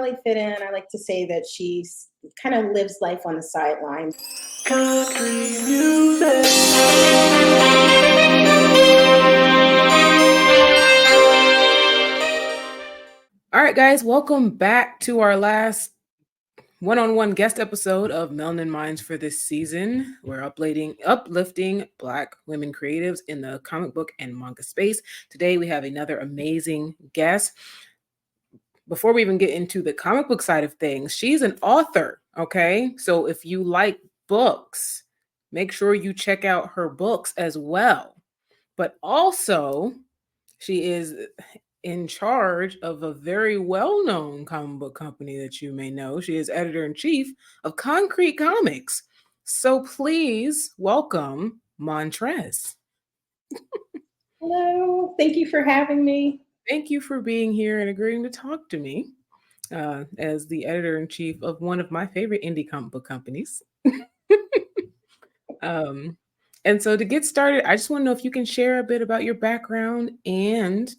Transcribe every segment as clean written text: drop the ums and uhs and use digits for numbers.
really fit in. I like to say that she's kind of lives life on the sidelines. Country music. All right, guys, welcome back to our last one-on-one guest episode of Melanin Minds for this season. We're uplifting Black women creatives in the comic book and manga space. Today, we have another amazing guest. Before we even get into the comic book side of things, she's an author, okay? So if you like books, make sure you check out her books as well. But also, she is in charge of a very well-known comic book company that you may know. She is editor-in-chief of Konkret Comics. So please welcome Montrez. Hello, thank you for having me. Thank you for being here and agreeing to talk to me as the editor-in-chief of one of my favorite indie comic book companies. And so to get started, I just want to know if you can share a bit about your background and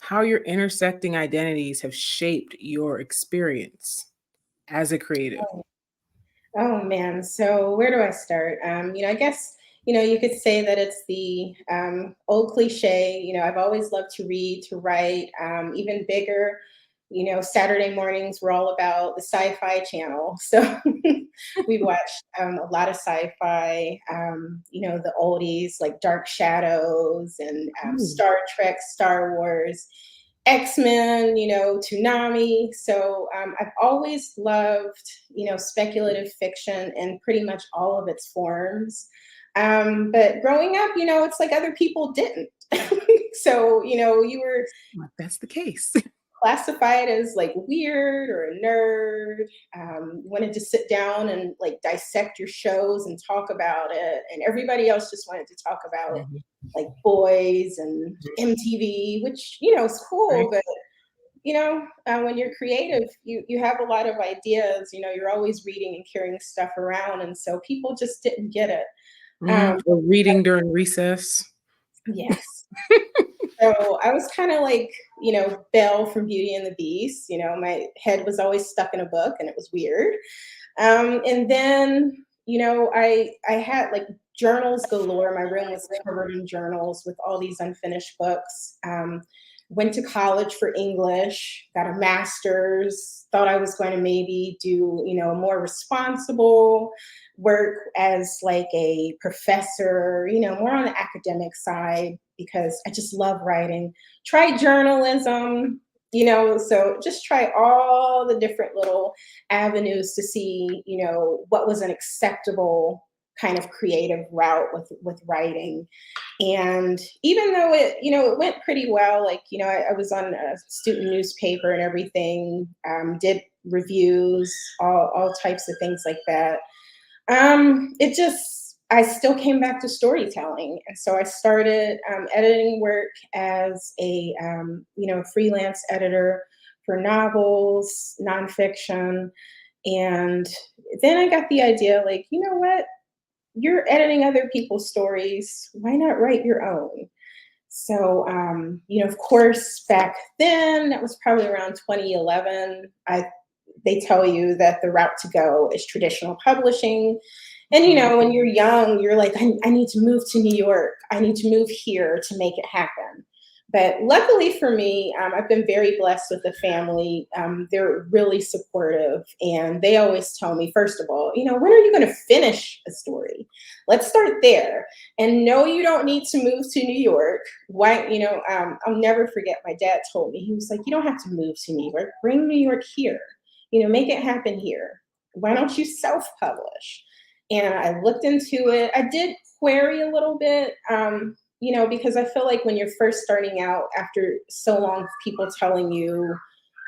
how your intersecting identities have shaped your experience as a creative. Oh man, so where do I start? I guess you could say that it's the old cliche. I've always loved to read, to write. Even bigger, Saturday mornings were all about the Sci-Fi Channel, so we watched a lot of sci-fi. The oldies like Dark Shadows and Star Trek, Star Wars. X-Men, Toonami. So I've always loved, speculative fiction in pretty much all of its forms. But growing up, it's like other people didn't. So, you were That's the case. classified as like weird or a nerd, wanted to sit down and like dissect your shows and talk about it. And everybody else just wanted to talk about like boys and MTV, which, is cool. But, when you're creative, you have a lot of ideas, you're always reading and carrying stuff around. And so people just didn't get it. Or reading during recess. Yes. So I was kind of like, Belle from Beauty and the Beast. My head was always stuck in a book and it was weird. And then, I had like journals galore. My room was covered in journals with all these unfinished books. Went to college for English, got a master's, thought I was going to maybe do, more responsible work as like a professor, more on the academic side because I just love writing. Tried journalism, so just try all the different little avenues to see, what was an acceptable kind of creative route with writing. And even though it went pretty well, like, I was on a student newspaper and everything, did reviews, all types of things like that. I still came back to storytelling. And so I started editing work as a freelance editor for novels, nonfiction. And then I got the idea, like, you know what? You're editing other people's stories. Why not write your own? So, of course, back then, that was probably around 2011, they tell you that the route to go is traditional publishing. And, when you're young, you're like, I need to move to New York. I need to move here to make it happen. But luckily for me, I've been very blessed with the family. They're really supportive. And they always tell me, first of all, when are you going to finish a story? Let's start there. And no, you don't need to move to New York. Why, I'll never forget my dad told me, he was like, you don't have to move to New York. Bring New York here. Make it happen here. Why don't you self-publish? And I looked into it. I did query a little bit, because I feel like when you're first starting out, after so long of people telling you,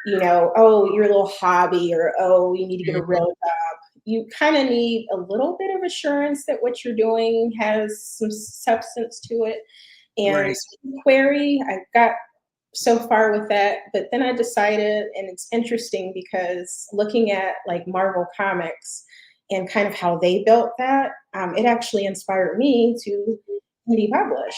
oh, your little hobby, or, oh, you need to get a real job, you kind of need a little bit of assurance that what you're doing has some substance to it. And query, I got so far with that, but then I decided, and it's interesting because looking at like Marvel Comics and kind of how they built that, it actually inspired me to indie publish.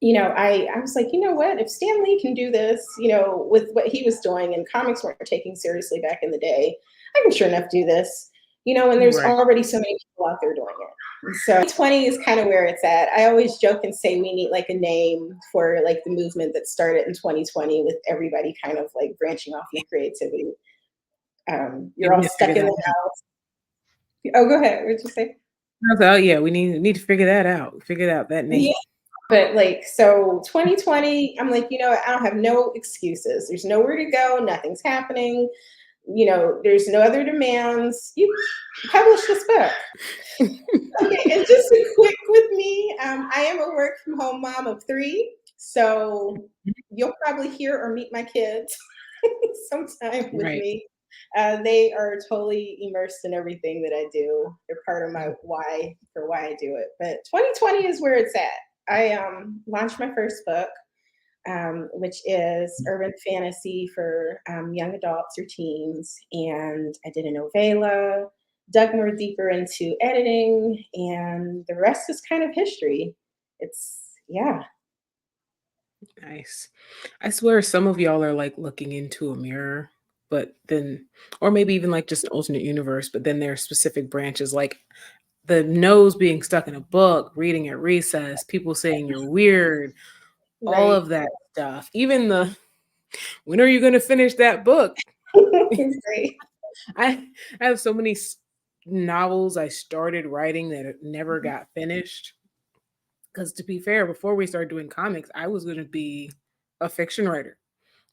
I was like, you know what? If Stan Lee can do this, with what he was doing and comics weren't taken seriously back in the day, I can sure enough do this, and there's Right. already so many people out there doing it. And so 2020 is kind of where it's at. I always joke and say we need like a name for like the movement that started in 2020 with everybody kind of like branching off into creativity. Yeah, You're we all need to figure stuck in that the out. house. Oh, go ahead. What'd you say? Oh yeah, we need to figure that out. Figure out that Yeah. name. But like, so 2020, I'm like, I don't have no excuses. There's nowhere to go. Nothing's happening. There's no other demands. You publish this book. Okay, and just a quick with me, I am a work from home mom of 3. So you'll probably hear or meet my kids sometime with Right. me. They are totally immersed in everything that I do. They're part of my why for why I do it. But 2020 is where it's at. I launched my first book, which is urban fantasy for young adults or teens. And I did a novella, dug more deeper into editing, and the rest is kind of history. Yeah. Nice. I swear some of y'all are like looking into a mirror, but then, or maybe even like just an alternate universe, but then there are specific branches like the nose being stuck in a book, reading at recess, people saying you're weird, all Right. of that stuff. Even the when are you going to finish that book? Right. I have so many novels I started writing that never got finished. Because to be fair, before we started doing comics, I was going to be a fiction writer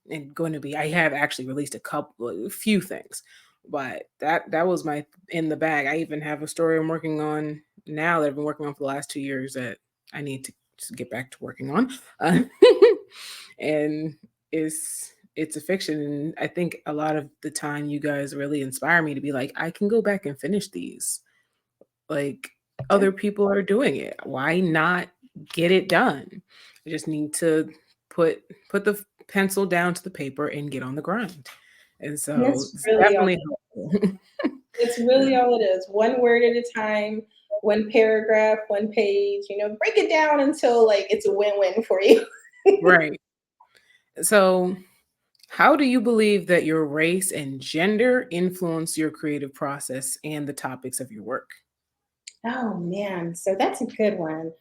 and going to be. I have actually released a few things, but that was my in the bag. I even have a story I'm working on now that I've been working on for the last 2 years that I need to just get back to working on, and it's a fiction. And I think a lot of the time you guys really inspire me to be like, I can go back and finish these. Like other people are doing it. Why not get it done? I just need to put put the pencil down to the paper and get on the grind. And And so that's it's really all. definitely helpful. It's really all it is. One word at a time, one paragraph, one page. Break it down until like it's a win-win for you. Right. So how do you believe that your race and gender influence your creative process and the topics of your work? Oh man, so that's a good one.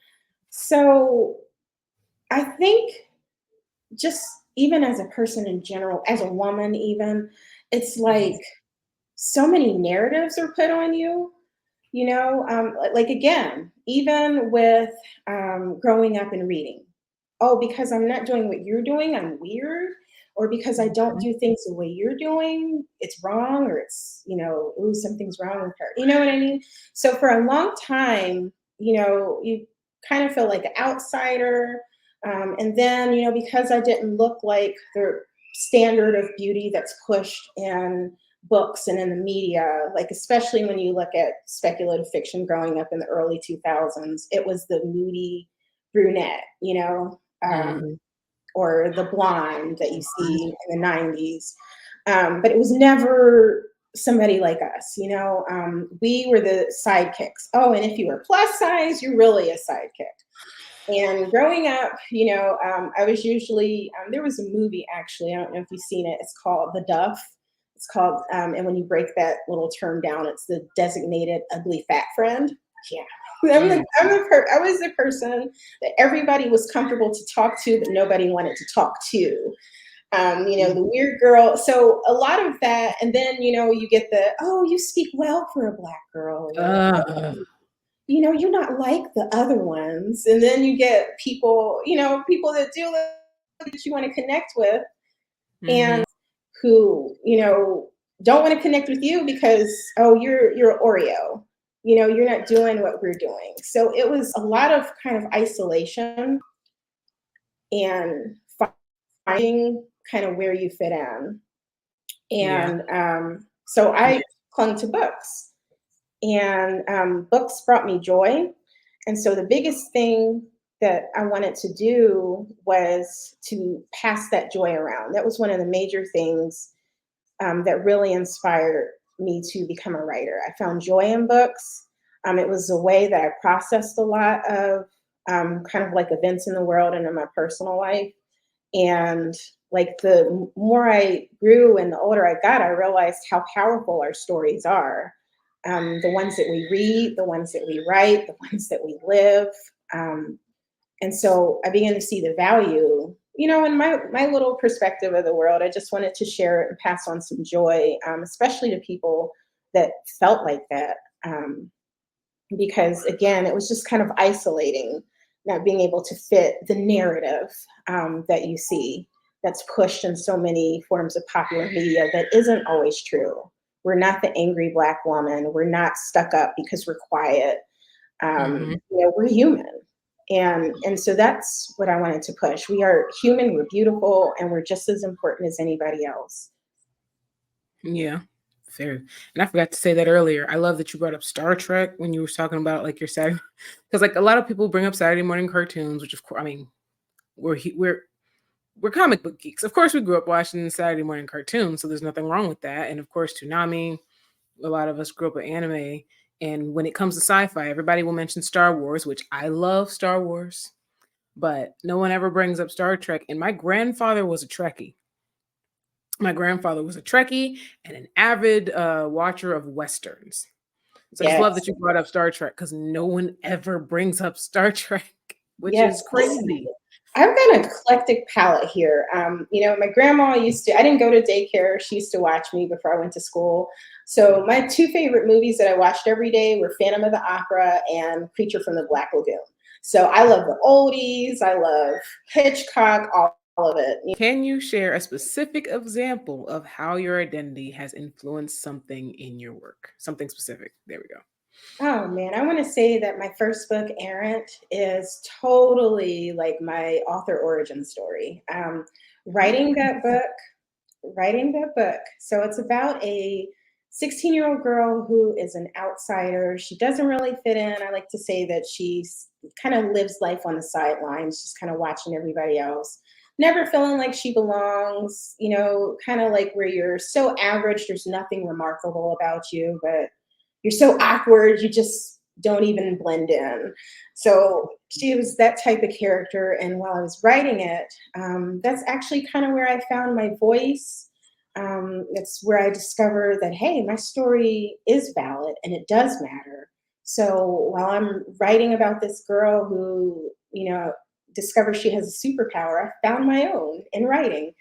So I think just even as a person in general, as a woman, even, it's Mhm. like so many narratives are put on you, like again, even with growing up and reading. Oh, because I'm not doing what you're doing, I'm weird. Or because I don't Mhm. do things the way you're doing, it's wrong, or ooh, something's wrong with her. You know what I mean? So for a long time, you kind of feel like an outsider. And then, because I didn't look like the standard of beauty that's pushed in books and in the media, like especially when you look at speculative fiction growing up in the early 2000s, it was the moody brunette, Mhm. or the blonde that you see in the 90s. But it was never somebody like us, we were the sidekicks. Oh, and if you were plus size, you're really a sidekick. And growing up, I was usually, there was a movie actually, I don't know if you've seen it, it's called The Duff. It's called, and when you break that little term down, it's the designated ugly fat friend. Yeah. Mm. I was the person that everybody was comfortable to talk to, but nobody wanted to talk to. The weird girl. So a lot of that, and then you get the, oh, you speak well for a black girl, or Uh, you're not like the other ones. And then you get people, people that do that you want to connect with, mhm. and who, don't want to connect with you because, oh, you're Oreo. You're not doing what we're doing. So it was a lot of kind of isolation and finding kind of where you fit in. Yeah. And so I clung to books, and books brought me joy. And so the biggest thing that I wanted to do was to pass that joy around. That was one of the major things that really inspired me to become a writer. I found joy in books. It was a way that I processed a lot of kind of like events in the world and in my personal life. And like the more I grew and the older I got, I realized how powerful our stories are. The ones that we read, the ones that we write, the ones that we live. Um, and so I began to see the value, in my little perspective of the world. I just wanted to share it and pass on some joy, especially to people that felt like that. Because again, it was just kind of isolating, not being able to fit the narrative that you see that's pushed in so many forms of popular media that isn't always true. We're not the angry Black woman. We're not stuck up because we're quiet. Hmm. We're human. And so that's what I wanted to push. We are human, we're beautiful, and we're just as important as anybody else. Yeah, fair. And I forgot to say that earlier. I love that you brought up Star Trek when you were talking about like your Saturday, because like a lot of people bring up Saturday morning cartoons, which of course, I mean, we're comic book geeks. Of course, we grew up watching Saturday morning cartoons, so there's nothing wrong with that. And of course, Toonami. A lot of us grew up with anime. And when it comes to sci-fi, everybody will mention Star Wars, which I love Star Wars, but no one ever brings up Star Trek. And my grandfather was a Trekkie. My grandfather was a Trekkie and an avid watcher of Westerns. So I just love Yes, that you brought up Star Trek because no one ever brings up Star Trek, which yes. is crazy. I've got an eclectic palette here. My grandma I didn't go to daycare. She used to watch me before I went to school. So my two favorite movies that I watched every day were Phantom of the Opera and Creature from the Black Lagoon. So I love the oldies. I love Hitchcock, all of it. Can you share a specific example of how your identity has influenced something in your work? Something specific. There we go. Oh man, I want to say that my first book, Errant, is totally like my author origin story. Writing that book writing that book. So it's about a 16-year-old girl who is an outsider. She doesn't really fit in. I like to say that she's kind of lives life on the sidelines, just kind of watching everybody else, never feeling like she belongs, kind of like where you're so average, there's nothing remarkable about you, but you're so awkward, you just don't even blend in. So she was that type of character. And while I was writing it, that's actually kind of where I found my voice. It's where I discovered that, hey, my story is valid and it does matter. So while I'm writing about this girl who, discovers she has a superpower, I found my own in writing.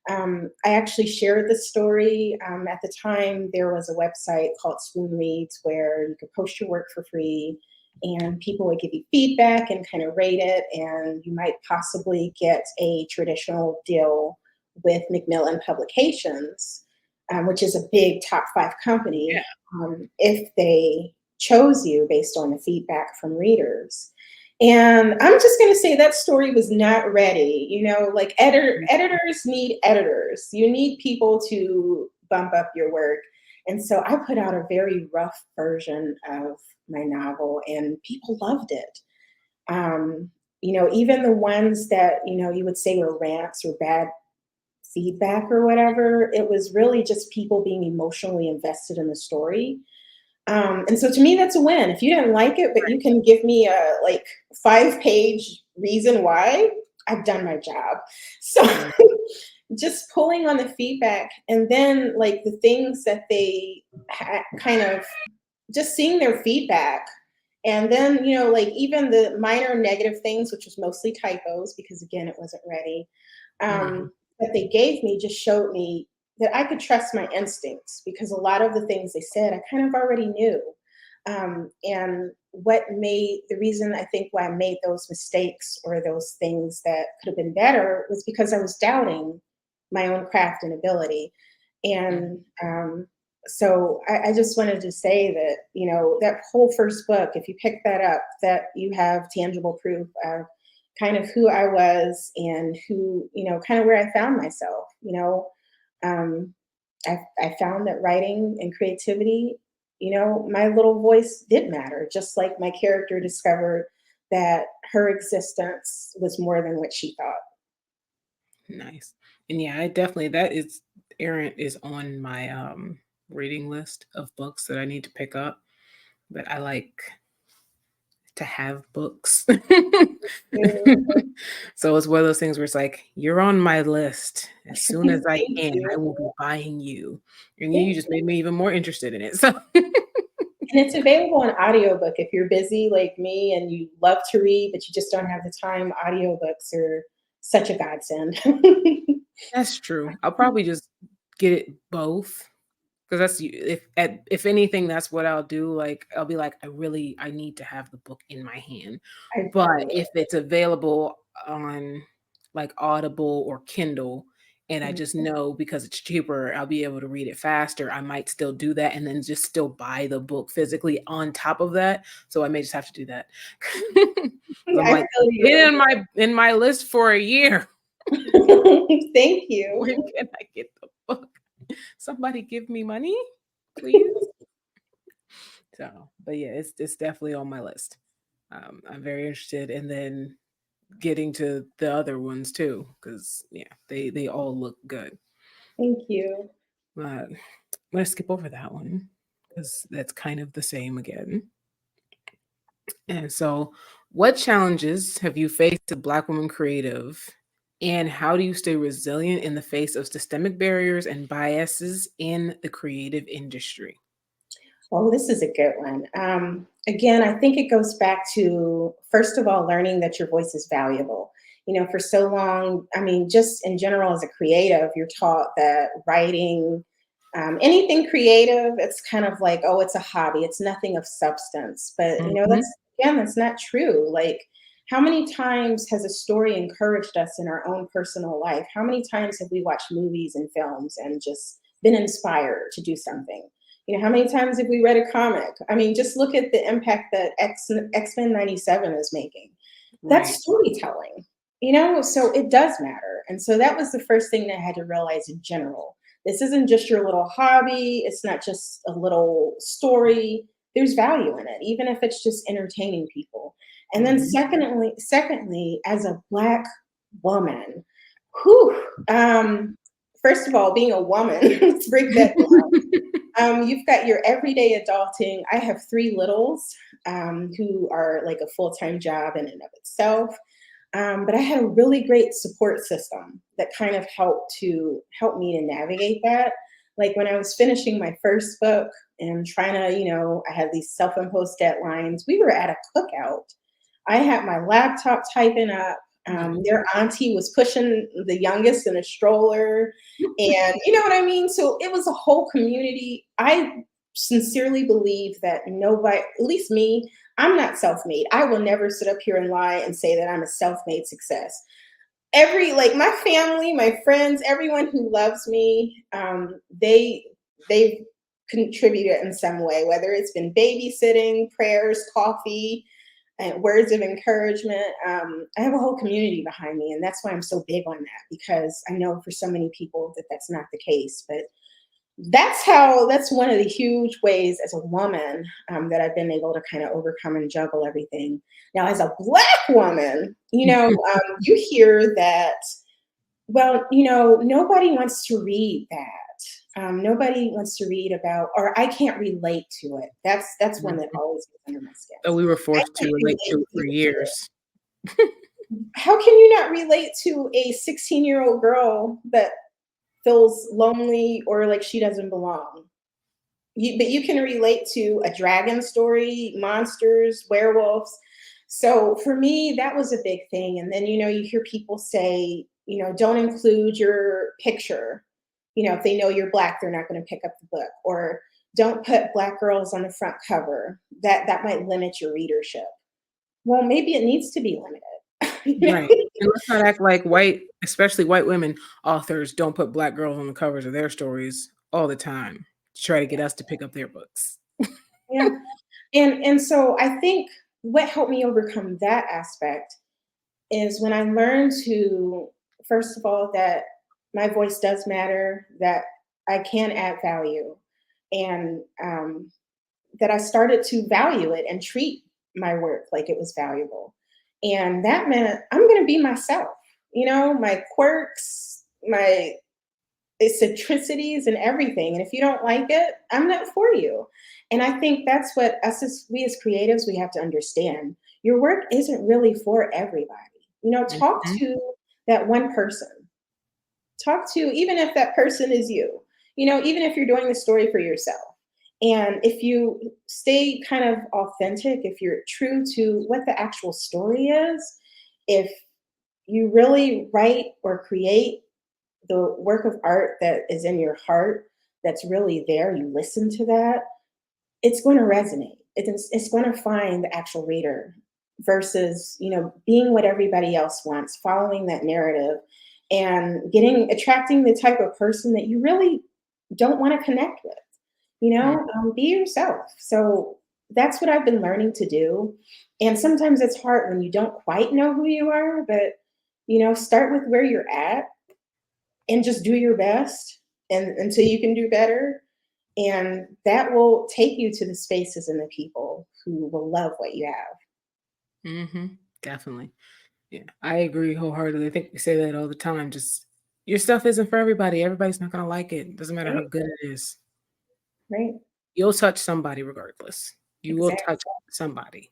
I actually shared the story. At the time, there was a website called Swoon Reads where you could post your work for free and people would give you feedback and kind of rate it. And you might possibly get a traditional deal with Macmillan Publications, which is a big top 5 company, if they chose you based on the feedback from readers. And I'm just going to say that story was not ready. Like editors need editors. You need people to bump up your work. And so I put out a very rough version of my novel, and people loved it. Even the ones that, you would say were rants or bad feedback or whatever, it was really just people being emotionally invested in the story. And so to me, that's a win. If you didn't like it, but you can give me a like 5-page reason why, I've done my job. So just pulling on the feedback and then like the things that they kind of just seeing their feedback. And then, like even the minor negative things, which was mostly typos, because again, it wasn't ready, Mhm. that they gave me just showed me that I could trust my instincts because a lot of the things they said I kind of already knew. And what made the reason I think why I made those mistakes or those things that could have been better was because I was doubting my own craft and ability. Mhm. And so I just wanted to say that, that whole first book, if you pick that up, that you have tangible proof of kind of who I was and who, kind of where I found myself. Um, I found that writing and creativity, my little voice did matter, just like my character discovered that her existence was more than what she thought. Nice. And yeah, I definitely that is Errant is on my reading list of books that I need to pick up. But I like to have books. Mhm. So it's one of those things where it's like, you're on my list. As soon as I Thank can, I you. will be buying you. And you Thank just you. made me even more interested in it. So And it's available in audiobook if you're busy like me and you love to read, but you just don't have the time. Audiobooks are such a godsend. that's true. I'll probably just get it both. Because if anything, that's what I'll do. Like I'll be like, I need to have the book in my hand. I But feel if it's available on like Audible or Kindle, and I it. just know because it's cheaper, I'll be able to read it faster. I might still do that and then just still buy the book physically on top of that. So I may just have to do that. Because I'm I like, feel been you. in my list for a year. Thank you. When can I get the book? Somebody give me money, please. So, but yeah, it's definitely on my list. I'm very interested, and then getting to the other ones too, because yeah, they all look good. Thank you. I'm gonna skip over that one because that's kind of the same again. And so, what challenges have you faced as a Black woman creative, and how do you stay resilient in the face of systemic barriers and biases in the creative industry? Oh, this is a good one. Again, I think it goes back to, first of all, learning that your voice is valuable. You know, for so long, I mean, just in general, as a creative, you're taught that writing, anything creative, it's kind of like, oh, it's a hobby, it's nothing of substance. But, you know, Mhm. that's not true. Like, how many times has a story encouraged us in our own personal life? How many times have we watched movies and films and just been inspired to do something? You know, how many times have we read a comic? I mean, just look at the impact that X-Men 97 is making. Right. That's storytelling, you know? So it does matter. And so that was the first thing that I had to realize in general. This isn't just your little hobby, it's not just a little story. There's value in it, even if it's just entertaining people. And then Mhm. secondly, as a Black woman, whew, first of all, being a woman, let's break that. You've got your everyday adulting. I have three littles who are like a full time job in and of itself. But I had a really great support system that kind of help me to navigate that. Like when I was finishing my first book and trying to, you know, I had these self imposed deadlines. We were at a cookout. I had my laptop typing up. Their auntie was pushing the youngest in a stroller. And you know what I mean? So it was a whole community. I sincerely believe that nobody, at least me, I'm not self made. I will never sit up here and lie and say that I'm a self made success. Like my family, my friends, everyone who loves me, they've contributed in some way, whether it's been babysitting, prayers, coffee, and words of encouragement. I have a whole community behind me, and that's why I'm so big on that because I know for so many people that that's not the case. But that's one of the huge ways as a woman that I've been able to kind of overcome and juggle everything. Now, as a Black woman, you know, you hear that. Well, you know, nobody wants to read that. Nobody wants to read about, or I can't relate to it. That's one that Mhm. always gets under my skin. So we were I forced to can't relate relate to it for to it. years. How can you not relate to a 16-year-old girl that feels lonely or like she doesn't belong? But you can relate to a dragon story, monsters, werewolves. So for me, that was a big thing. And then, you know, you hear people say, you know, don't include your picture. You know, if they know you're Black, they're not going to pick up the book. Or don't put Black girls on the front cover. That might limit your readership. Well, maybe it needs to be limited. You Right. And let's not act like especially white women authors don't put Black girls on the covers of their stories all the time to try to get us to pick up their books. Yeah. And so I think what helped me overcome that aspect is when I learned to, first of all, that my voice does matter, that I can add value, and that I started to value it and treat my work like it was valuable. And that meant I'm going to be myself, you know, my quirks, my eccentricities and everything. And if you don't like it, I'm not for you. And I think that's what we as creatives, we have to understand. your work isn't really for everybody. Talk Mhm. to that one person. Talk to, even if that person is you, even if you're doing the story for yourself. And if you stay kind of authentic, if you're true to what the actual story is, if you really write or create the work of art that is in your heart, that's really there, you listen to that, it's going to resonate. It's going to find the actual reader versus, being what everybody else wants, following that narrative and attracting the type of person that you really don't want to connect with. Mm. Be yourself. So that's what I've been learning to do. And sometimes it's hard when you don't quite know who you are, but, start with where you're at and just do your best and until you can do better. And that will take you to the spaces and the people who will love what you have. Mhm. Definitely. Yeah, I agree wholeheartedly. I think we say that all the time. Just your stuff isn't for everybody. Everybody's not gonna like it. Doesn't matter how Right, good it is. right. You'll touch somebody regardless. You will Exactly. touch somebody.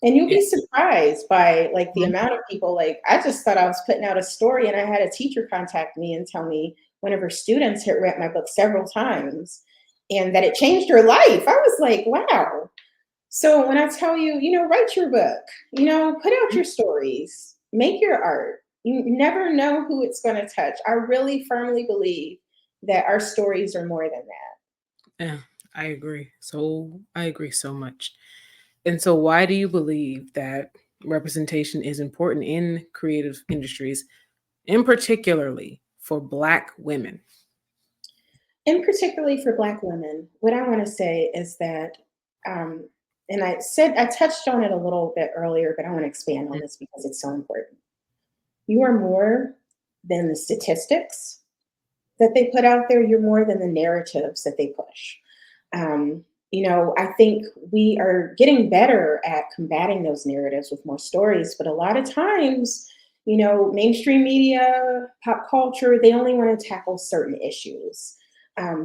And you'll Yeah. be surprised by like the Mhm. amount of people. Like, I just thought I was putting out a story and I had a teacher contact me and tell me one of her students had read my book several times and that it changed her life. I was like, wow. So when I tell you, write your book, put out your stories, make your art. You never know who it's going to touch. I really firmly believe that our stories are more than that. Yeah, I agree. I agree so much. And so why do you believe that representation is important in creative industries, in particularly for Black women? And particularly for Black women, what I want to say is that, um, and I touched on it a little bit earlier, but I want to expand on this because it's so important. You are more than the statistics that they put out there, you're more than the narratives that they push. I think we are getting better at combating those narratives with more stories, but a lot of times, mainstream media, pop culture, they only want to tackle certain issues,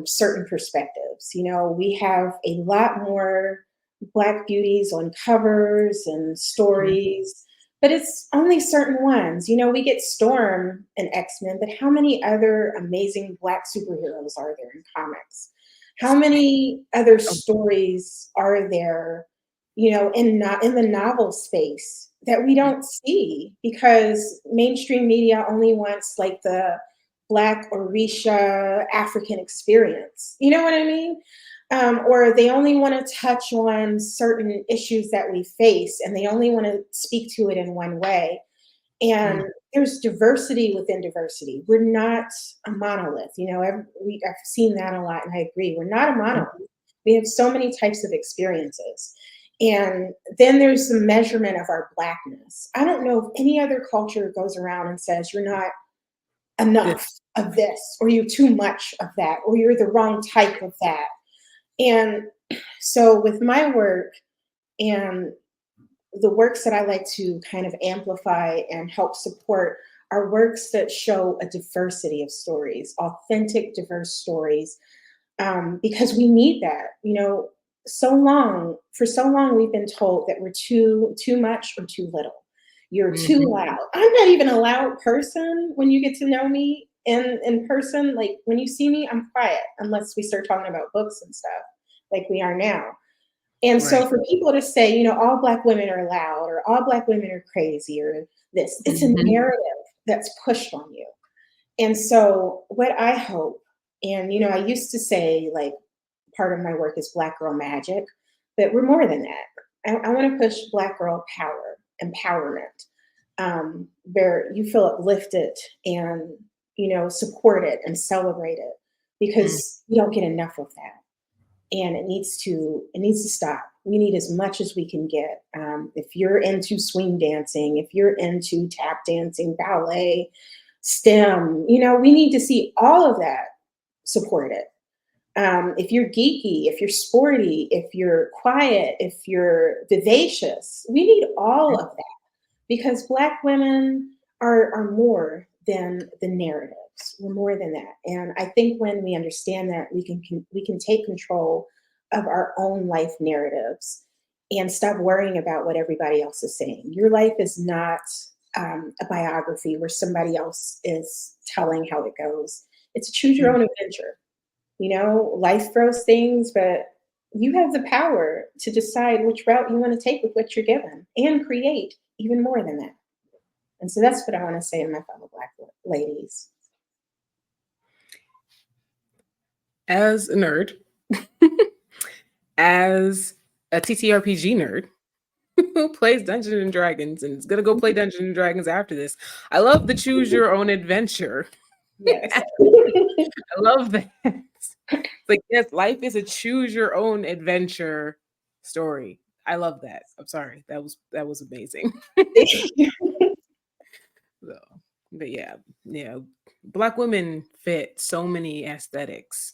certain perspectives. We have a lot more Black beauties on covers and Mhm. stories, but it's only certain ones. We get Storm and X-Men, but how many other amazing Black superheroes are there in comics? How many other Oh, stories are there, not in the novel space that we mm, don't see because mainstream media only wants like the Black Orisha African experience. You know what I mean? Or they only want to touch on certain issues that we face and they only want to speak to it in one way. mm, And there's diversity within diversity. We're not a monolith. I've seen that a lot, and I agree. We're not a mm, monolith. We have so many types of experiences. And then there's the measurement of our Blackness. I don't know if any other culture goes around and says you're not yeah, enough of this, or you're too much of that, or you're the wrong type of that. And so with my work and the works that I like to kind of amplify and help support are works that show a diversity of stories, authentic, diverse stories, because we need that. For so long, we've been told that we're too much or too little. You're too mhm, loud. I'm not even a loud person when you get to know me in person. Like when you see me, I'm quiet unless we start talking about books and stuff like we are now. And right. so for people to say, all Black women are loud or all Black women are crazy or this, it's a Mhm, narrative that's pushed on you. And so what I hope, and I used to say like part of my work is Black girl magic, but we're more than that. I want to push Black girl power, empowerment, where you feel uplifted and supported and celebrated mm, because you don't get enough of that and it needs to stop. We need as much as we can get. If you're into swing dancing, if you're into tap dancing, ballet, STEM, we need to see all of that supported. If you're geeky, if you're sporty, if you're quiet, if you're vivacious, we need all of that because Black women are more than the narratives. We're more than that, and I think when we understand that, we can take control of our own life narratives and stop worrying about what everybody else is saying. Your life is not a biography where somebody else is telling how it goes. It's a choose your Mm. own adventure. Life throws things, but you have the power to decide which route you want to take with what you're given and create even more than that. And so that's what I want to say to my fellow Black ladies. As a nerd, as a TTRPG nerd who plays Dungeons and Dragons and is gonna go play Dungeons and Dragons after this, I love the choose your own adventure. Yes. I love that. It's like, yes, life is a choose your own adventure story. I love that. I'm sorry. That was amazing. So, but yeah, Black women fit so many aesthetics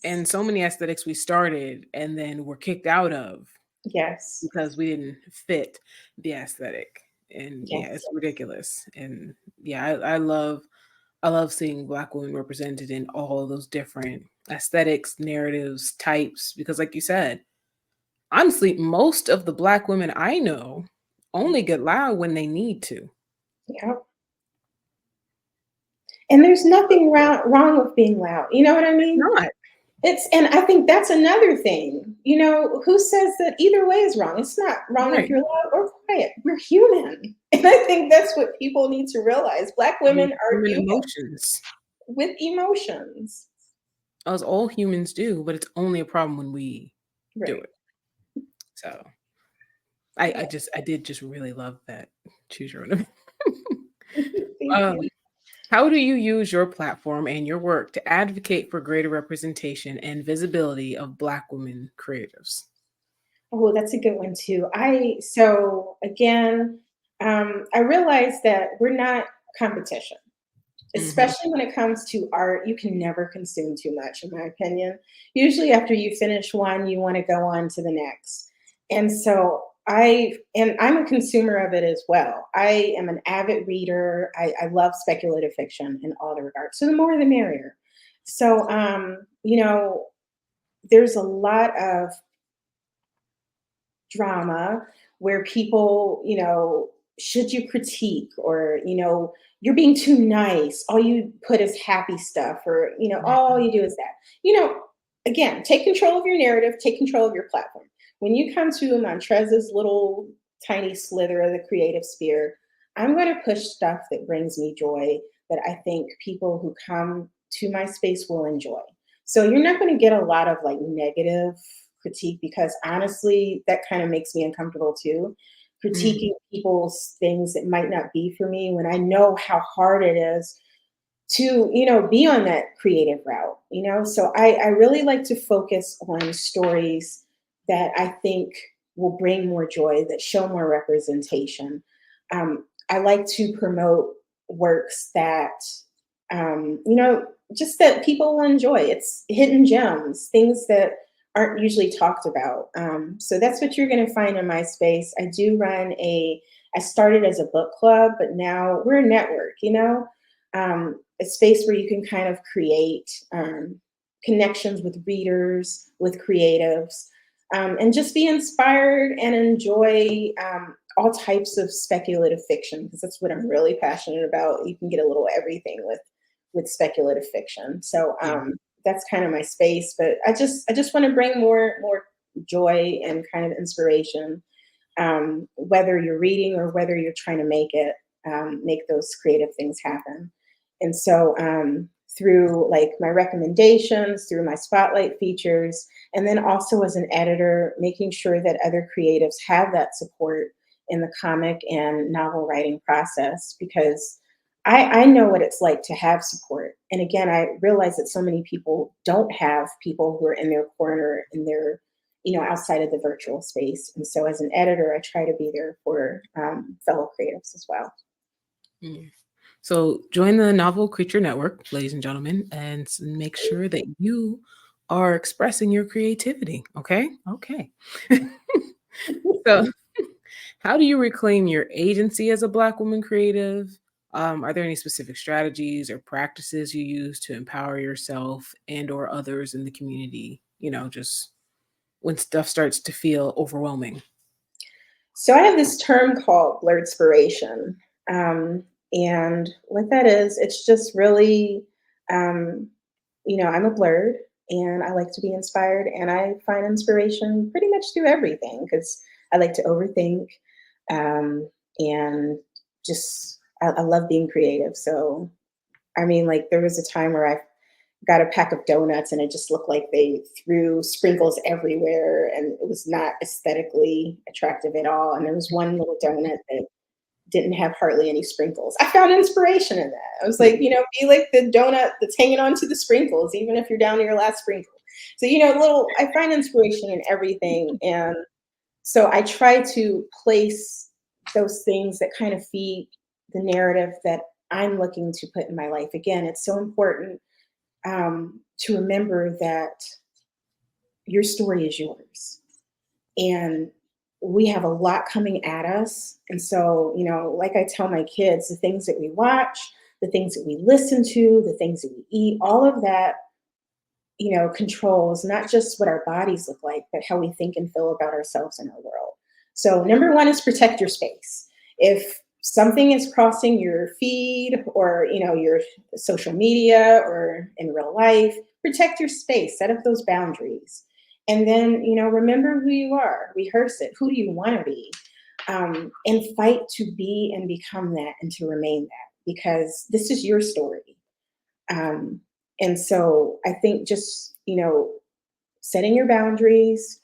and so many aesthetics we started and then were kicked out of Yes. because we didn't fit the aesthetic. And yeah, Yes. it's ridiculous. And yeah, I love seeing Black women represented in all of those different aesthetics, narratives, types, because like you said, honestly, most of the Black women I know only get loud when they need to. Yeah. And there's nothing wrong with being loud. You know what I mean? Not And I think that's another thing. Who says that either way is wrong? It's not wrong if right. you're loud or quiet. We're human. And I think that's what people need to realize. Black women are Human human emotions, with emotions. as all humans do, but it's only a problem when we do Right. it. So I did just really love that choose your own. Thank um, you. how do you use your platform and your work to advocate for greater representation and visibility of Black women creatives? Oh, that's a good one too. So again, I realize that we're not competition, Hmm. especially when it comes to art. You can never consume too much, in my opinion. Usually, after you finish one, you want to go on to the next. And so I'm a consumer of it as well. I am an avid reader. I love speculative fiction in all the regards. So the more the merrier. So there's a lot of drama where people, should you critique or, you're being too nice. All you put is happy stuff or, all you do is that. Again, take control of your narrative, take control of your platform. When you come to Montrez's little tiny slither of the creative sphere, I'm going to push stuff that brings me joy that I think people who come to my space will enjoy. So you're not going to get a lot of like negative critique because honestly, that kind of makes me uncomfortable too. Mm. Critiquing people's things that might not be for me when I know how hard it is to, be on that creative route. So I really like to focus on stories that I think will bring more joy, that show more representation. I like to promote works that, just that people will enjoy. It's hidden gems, things that aren't usually talked about. So that's what you're going to find in my space. I started as a book club, but now we're a network, a space where you can kind of create connections with readers, with creatives, and just be inspired and enjoy all types of speculative fiction because that's what I'm really passionate about. You can get a little everything with speculative fiction. So Yeah. that's kind of my space. But I just want to bring more joy and kind of inspiration, whether you're reading or whether you're trying to make those creative things happen. And so through like my recommendations, through my spotlight features, and then also as an editor, making sure that other creatives have that support in the comic and novel writing process because I know what it's like to have support. And again, I realize that so many people don't have people who are in their corner, in their, outside of the virtual space. And so as an editor, I try to be there for fellow creatives as well. Mm. So join the Novel Creature Network, ladies and gentlemen, and make sure that you are expressing your creativity. Okay. Okay. So, how do you reclaim your agency as a Black woman creative? Are there any specific strategies or practices you use to empower yourself and or others in the community? Just when stuff starts to feel overwhelming? So I have this term called blerdspiration. And what that is, it's just really, um, I'm a blerd and I like to be inspired and I find inspiration pretty much through everything because I like to overthink, and just, I love being creative. So, I mean, like there was a time where I got a pack of donuts and it just looked like they threw sprinkles everywhere and it was not aesthetically attractive at all. And there was one little donut that didn't have hardly any sprinkles. I found inspiration in that. I was like, be like the donut that's hanging on to the sprinkles, even if you're down to your last sprinkle. So, I find inspiration in everything. And so I try to place those things that kind of feed the narrative that I'm looking to put in my life. Again, it's so important, to remember that your story is yours. And we have a lot coming at us. And so, like I tell my kids, the things that we watch, the things that we listen to, the things that we eat, all of that, controls not just what our bodies look like, but how we think and feel about ourselves and our world. So, number one is protect your space. If something is crossing your feed or, your social media or in real life, protect your space, set up those boundaries. And then, remember who you are, rehearse it. Who do you want to be? And fight to be and become that and to remain that because this is your story. And so I think just, setting your boundaries,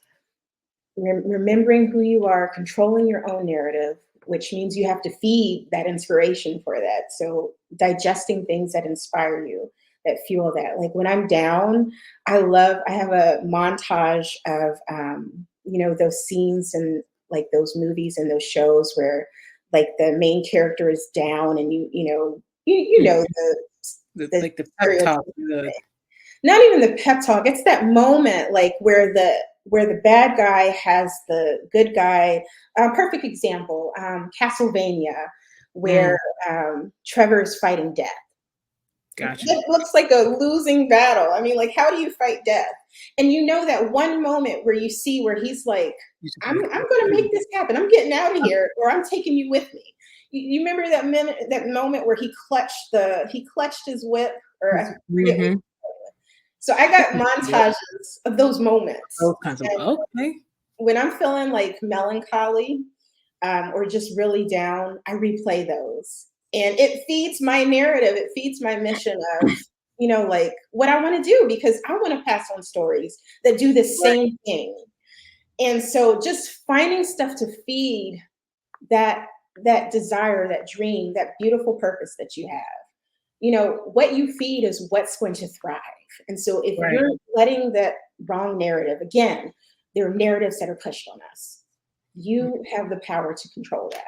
remembering who you are, controlling your own narrative, which means you have to feed that inspiration for that. So digesting things that inspire you, that fuel that. Like when I'm down, I have a montage of, those scenes and like those movies and those shows where like the main character is down and you know the Like the pep talk, stereotype, not even the pep talk. It's that moment like where the bad guy has the good guy. Perfect example, Castlevania, where Trevor's fighting death. gotcha. It looks like a losing battle. I mean, like, how do you fight death? And that one moment where you see where he's like, I'm going to make this happen. I'm getting out of here, or I'm taking you with me. You remember that minute, that moment where he clutched his whip, or I forget what. So I got montages of those moments. Those kinds of And okay. when I'm feeling like melancholy, or just really down, I replay those. And it feeds my narrative. It feeds my mission of, like what I want to do because I want to pass on stories that do the same thing. And so just finding stuff to feed that desire, that dream, that beautiful purpose that you have. What you feed is what's going to thrive. And so if Right. you're letting that wrong narrative, again, there are narratives that are pushed on us. You have the power to control that.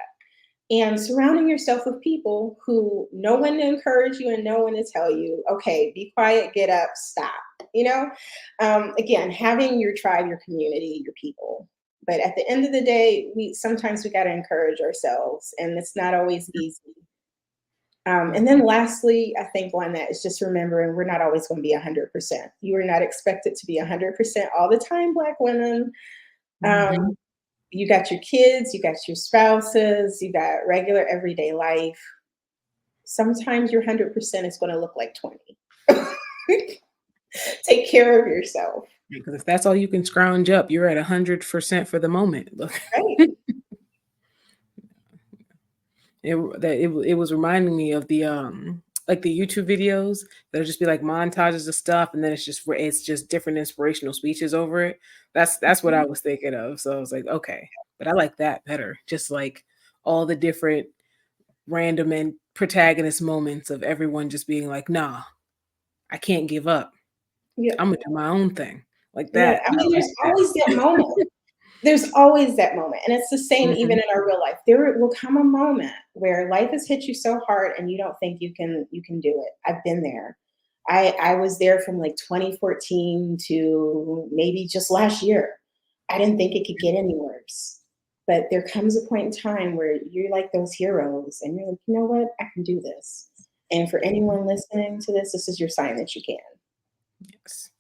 And surrounding yourself with people who know when to encourage you and know when to tell you, okay, be quiet, get up, stop. Again, having your tribe, your community, your people. But at the end of the day, sometimes we got to encourage ourselves, and it's not always easy. And then lastly, I think one that is just remembering we're not always going to be 100%. You are not expected to be 100% all the time, Black women. You got your kids, you got your spouses, you got regular everyday life. Sometimes your 100% is going to look like 20. Take care of yourself. Because if that's all you can scrounge up, you're at 100% for the moment. Look. Right. It was reminding me of the like the YouTube videos that'll just be like montages of stuff, and then it's just different inspirational speeches over it. That's what I was thinking of. So I was like, okay, but I like that better. Just like all the different random and protagonist moments of everyone just being like, nah, I can't give up. Yeah. I'm gonna do my own thing. Like Yeah. that. I mean, there's always that moment. There's always that moment. And it's the same even in our real life. There will come a moment where life has hit you so hard and you don't think you can do it. I've been there. I was there from like 2014 to maybe just last year. I didn't think it could get any worse. But there comes a point in time where you're like those heroes and you're like, you know what? I can do this. And for anyone listening to this is your sign that you can. Yes.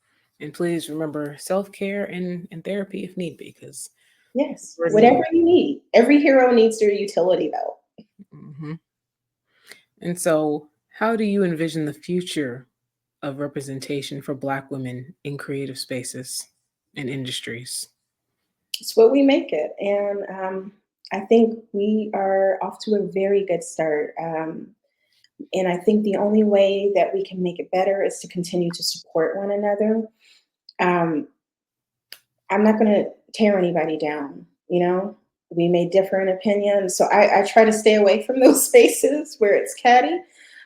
And please remember self-care and therapy if need be, because Yes, we're whatever needed. you need. Every hero needs their utility belt. Hmm. And so, how do you envision the future of representation for Black women in creative spaces and industries? It's what we make it. And I think we are off to a very good start. And I think the only way that we can make it better is to continue to support one another. Um, I'm not going to tear anybody down, you know? We may differ in opinions. So I try to stay away from those spaces where it's catty.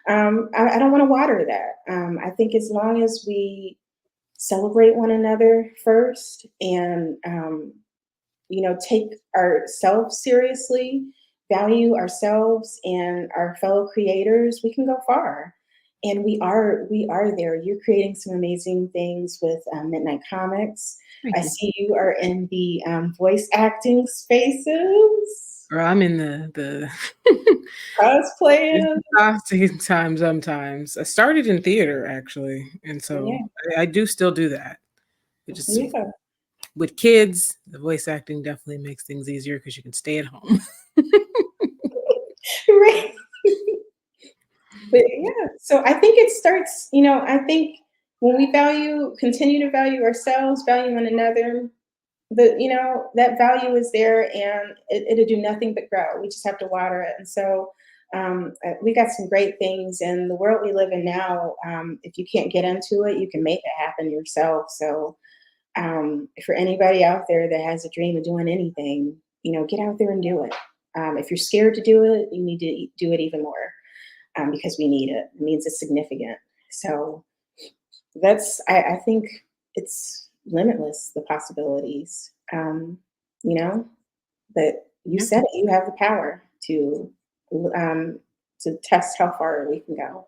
I don't want to water that. I think as long as we celebrate one another first and take ourselves seriously, value ourselves and our fellow creators, we can go far. And we are there. You're creating some amazing things with Midnight Comics. Thank I you. see you are in the voice acting spaces, Or I'm in the it's cosplaying. exhausting time sometimes. I started in theater actually, and so Yeah, I do still do that. It just yeah. with kids, the voice acting definitely makes things easier because you can stay at home. Right. But yeah, so I think it starts, I think when we continue to value ourselves, value one another, that value is there and it'll do nothing but grow. We just have to water it. And so we got some great things in the world we live in now. If you can't get into it, you can make it happen yourself. So for anybody out there that has a dream of doing anything, get out there and do it. If you're scared to do it, you need to do it even more because we need it. It means it's significant. So I think it's limitless, the possibilities. You know, but you Yeah. said it, you have the power um, to test how far we can go.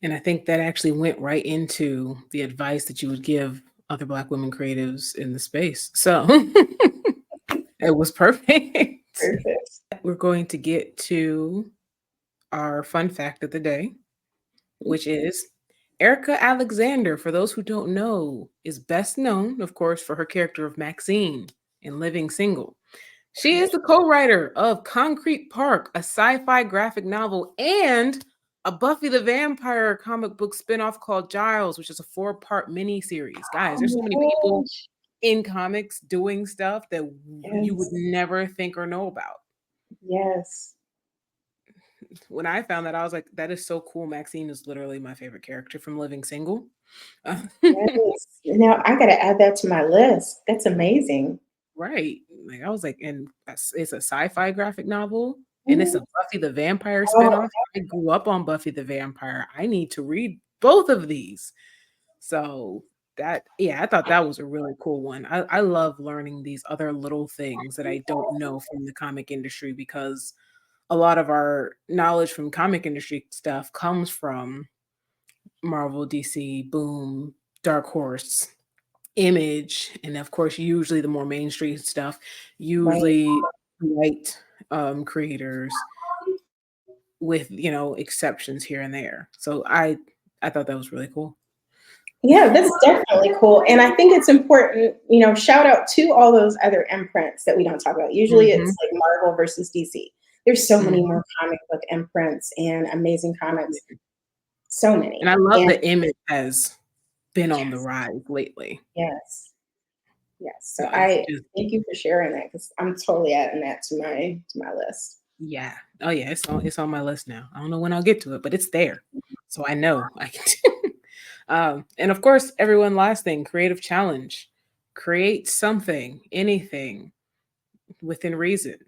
And I think that actually went right into the advice that you would give other Black women creatives in the space. So it was perfect. Perfect. We're going to get to our fun fact of the day, which is Erica Alexander, for those who don't know, is best known, of course, for her character of Maxine in Living Single. She is the co-writer of Concrete Park, a sci-fi graphic novel, and a Buffy the Vampire comic book spinoff called Giles, which is a 4-part miniseries. Guys, Oh there's so my many people gosh. in comics doing stuff that you would Yes. never think or know about. Yes. When I found that, I was like, that is so cool. Maxine is literally my favorite character from Living Single. Yes. Now I got to add that to my list. That's amazing. Right. Like I was like, and it's a sci-fi graphic novel, and it's a Mhm. Buffy the Vampire Oh, spinoff. I grew up on Buffy the Vampire. I need to read both of these. So that, yeah, I thought that was a really cool one. I love learning these other little things that I don't know from the comic industry because a lot of our knowledge from comic industry stuff comes from Marvel, DC, Boom, Dark Horse, Image, and of course, usually the more mainstream stuff, right. usually white creators with exceptions here and there. So I thought that was really cool. Yeah, that's definitely cool. And I think it's important, shout out to all those other imprints that we don't talk about. Usually Hmm. it's like Marvel versus DC. There's so many Hmm. more comic book imprints and amazing comics. So And many. I love And that Image has been on the yes, rise lately. yes, yes. So It's I just thank you for sharing that because I'm totally adding that to my list. yeah. Oh yeah, it's on my list now. I don't know when I'll get to it, but it's there. So I know I can. And of course, everyone, last thing, creative challenge. Create something, anything within reason.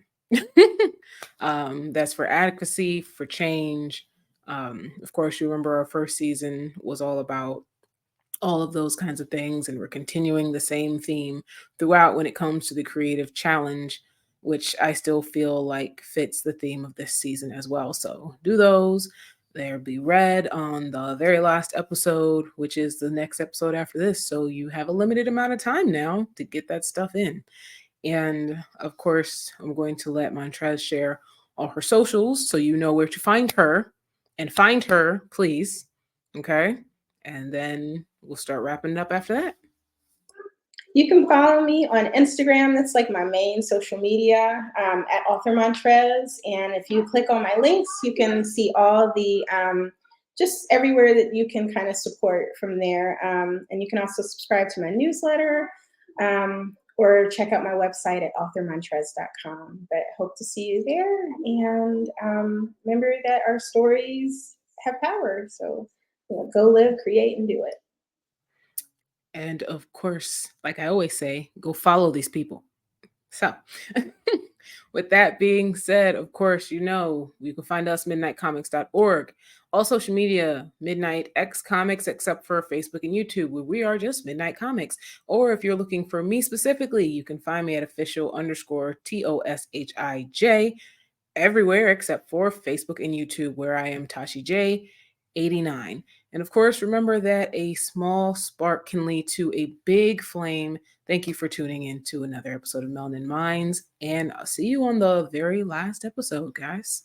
That's for adequacy, for change. Of course, you remember our first season was all about all of those kinds of things, and we're continuing the same theme throughout when it comes to the creative challenge, which I still feel like fits the theme of this season as well. So do those. They'll be read on the very last episode, which is the next episode after this. So you have a limited amount of time now to get that stuff in. And of course, I'm going to let Montrez share all her socials so you know where to find her. And find her, please. Okay. And then we'll start wrapping it up after that. You can follow me on Instagram. That's like my main social media, at author Montrez. And if you click on my links, you can see all the just everywhere that you can kind of support from there. And you can also subscribe to my newsletter, or check out my website at authormontrez.com. But hope to see you there. And remember that our stories have power. So go live, create, and do it. And of course, like I always say, go follow these people. So, with that being said, of course, you can find us midnightcomics.org. All social media, Midnight X Comics, except for Facebook and YouTube, where we are just Midnight Comics. Or if you're looking for me specifically, you can find me at official_TOSHIJ everywhere except for Facebook and YouTube, where I am Tashi J 89. And of course, remember that a small spark can lead to a big flame. Thank you for tuning in to another episode of Melanin Minds, and I'll see you on the very last episode, guys.